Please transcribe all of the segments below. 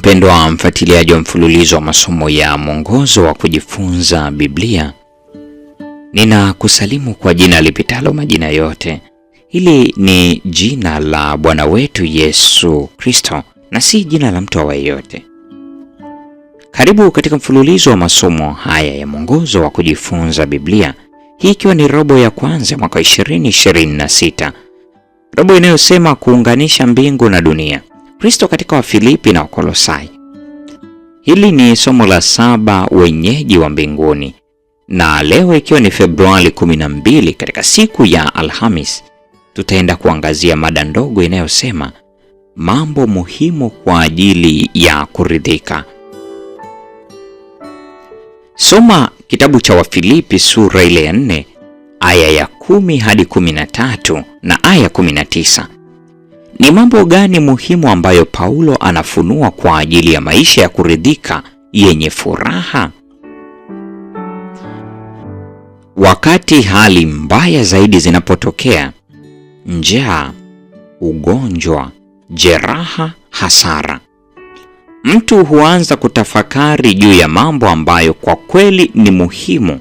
Mpendwa mfuatiliaji wa mfululizo wa masomo ya mwongozo wa kujifunza Biblia, ninakusalimu kwa jina lipitalo majina yote. Hili ni jina la Bwana wetu Yesu Kristo na si jina la mtu awaye yote. Karibu katika mfululizo wa masomo haya ya mwongozo wa kujifunza Biblia, hii ikiwa ni robo ya kwanza mwaka 2026. Robo inayosema kuunganisha mbingu na dunia. Kristo katika Wafilipi na Wakolosai. Hili ni somo la 7, wenyeji wa mbinguni. Na leo ikiwa ni Februari 12 katika siku ya Alhamis, tutaenda kuangazia mada ndogo inayosema mambo muhimu kwa ajili ya kuridhika. Soma kitabu cha Wafilipi sura ile ya 4 aya ya 10 hadi 13 na aya 19. Ni mambo gani muhimu ambayo Paulo anafunua kwa ajili ya maisha ya kuridhika yenye furaha? Wakati hali mbaya zaidi zinapotokea, njaa, ugonjwa, jeraha, hasara, mtu huanza kutafakari juu ya mambo ambayo kwa kweli ni muhimu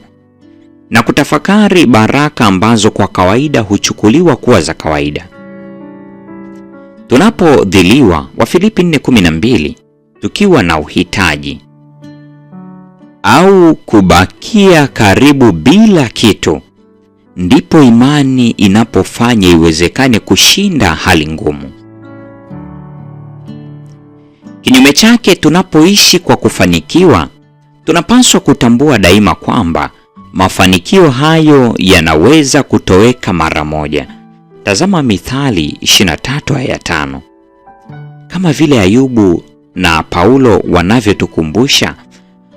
na kutafakari baraka ambazo kwa kawaida huchukuliwa kuwa za kawaida. Tunapodhiliwa, Wafilipi 4:12, tukiwa na uhitaji au kubakia karibu bila kitu, ndipo imani inapofanya iwezekane kushinda hali ngumu. Kinyume chake, tunapoishi kwa kufanikiwa, tunapaswa kutambua daima kwamba mafanikio hayo yanaweza kutoweka mara moja. Tazama Mithali 23 aya 5. Kama vile Ayubu na Paulo wanavyotukumbusha,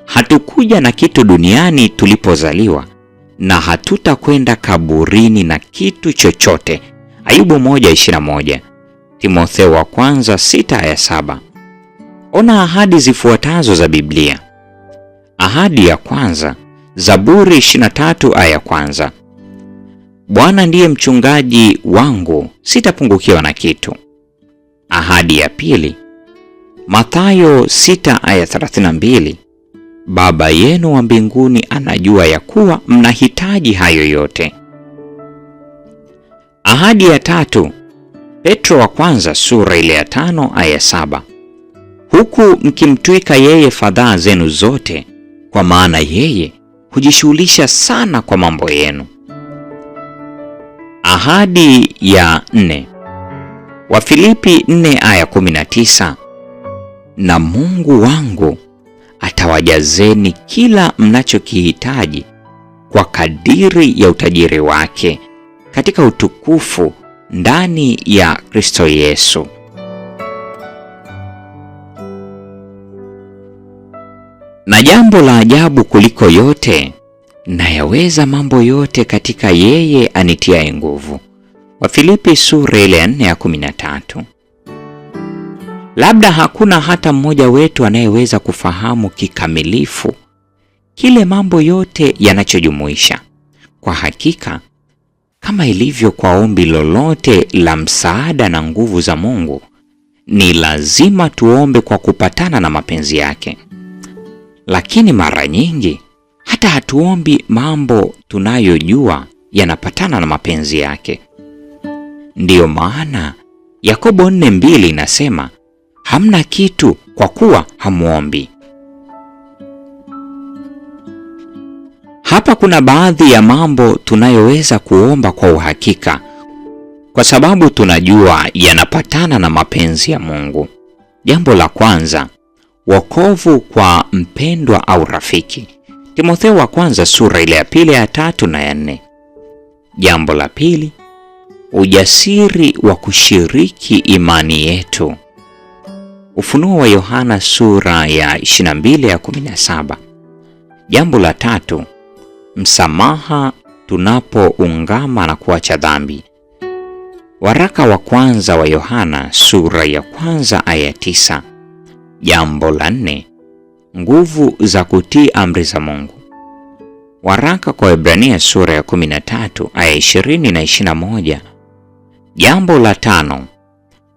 hatukuja na kitu duniani tulipozaliwa na hatutakwenda kaburini na kitu chochote. Ayubu 1:21. Timotheo wa kwanza 6 aya 7. Ona ahadi zifuatazo za Biblia. Ahadi ya kwanza, Zaburi 23 aya ya kwanza. Bwana ndiye mchungaji wangu, sitapungukiwa na kitu. Ahadi ya pili, Mathayo 6 aya 32. Baba yenu wa mbinguni anajua ya kuwa mnahitaji hayo yote. Ahadi ya tatu, Petro wa kwanza sura ile ya 5 aya 7. Huku mkimtwika yeye fadhaa zenu zote, kwa maana yeye hujishughulisha sana kwa mambo yenu. Ahadi ya 4, Wafilipi 4 aya 19. Na Mungu wangu atawajazeni kila mnachokihitaji kwa kadiri ya utajiri wake katika utukufu ndani ya Kristo Yesu. Na jambo la ajabu kuliko yote, nayaweza mambo yote katika yeye anitiaye nguvu. Wafilipi sura ile ya 4 ya 13. Labda hakuna hata mmoja wetu anayeweza kufahamu kikamilifu kile mambo yote yanachojumuisha. Kwa hakika, kama ilivyo kwa ombi lolote la msaada na nguvu za Mungu, ni lazima tuombe kwa kupatana na mapenzi yake. Lakini mara nyingi hata hatuombi mambo tunayojua yanapatana na mapenzi yake. Ndiyo maana Yakobo 4:2 inasema, hamna kitu kwa kuwa hamuombi. Hapa kuna baadhi ya mambo tunayoweza kuomba kwa uhakika, kwa sababu tunajua yanapatana na mapenzi ya Mungu. Jambo la kwanza, wokovu kwa mpendwa au rafiki. Timotheo wa kwanza sura ile ya 2 ya 3 na ya 4. Jambo la pili, ujasiri wa kushiriki imani yetu. Ufunuo wa Yohana sura ya 22 ya 17. Jambo la tatu, msamaha tunapoungama na kuacha dhambi. Waraka wa kwanza wa Yohana sura ya 1 aya 9. Jambo la 4, nguvu za kutii amri za Mungu. Waraka kwa Waebrania sura ya 13 aya 20 na 21. Jambo la 5,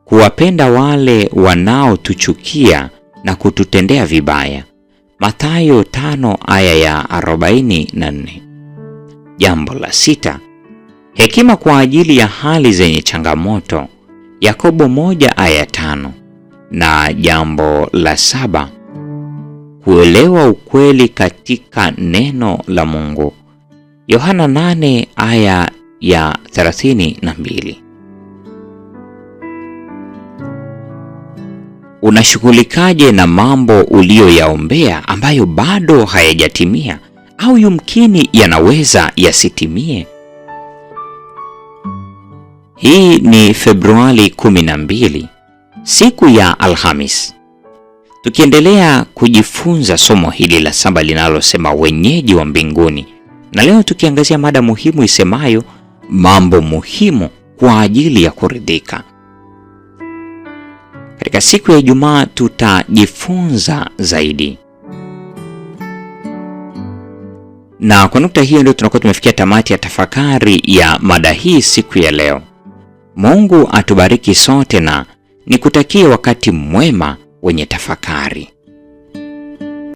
kuwapenda wale wanaotuchukia na kututendea vibaya. Mathayo 5 aya ya 44. Jambo la 6, hekima kwa ajili ya hali zenye changamoto. Yakobo 1 aya 5. Na jambo la 7, kuelewa ukweli katika neno la Mungu. Yohana 8 aya ya 32. Unashughulikaje na mambo uliyoyaombea ambayo bado hayajatimia au yumkini yanaweza yasitimie? Hii ni Februari 12, siku ya Alhamis. Tukiendelea kujifunza somo hili la 7 linalosema wenyeji wa mbinguni. Na leo tukiangazia mada muhimu isemayo mambo muhimu kwa ajili ya kuridhika. Katika siku ya Ijumaa tutajifunza zaidi. Na kwa nukta hiyo ndio tunakuwa tumefikia tamati ya tafakari ya mada hii siku ya leo. Mungu atubariki sote na nikutakie wakati mwema wenye tafakari.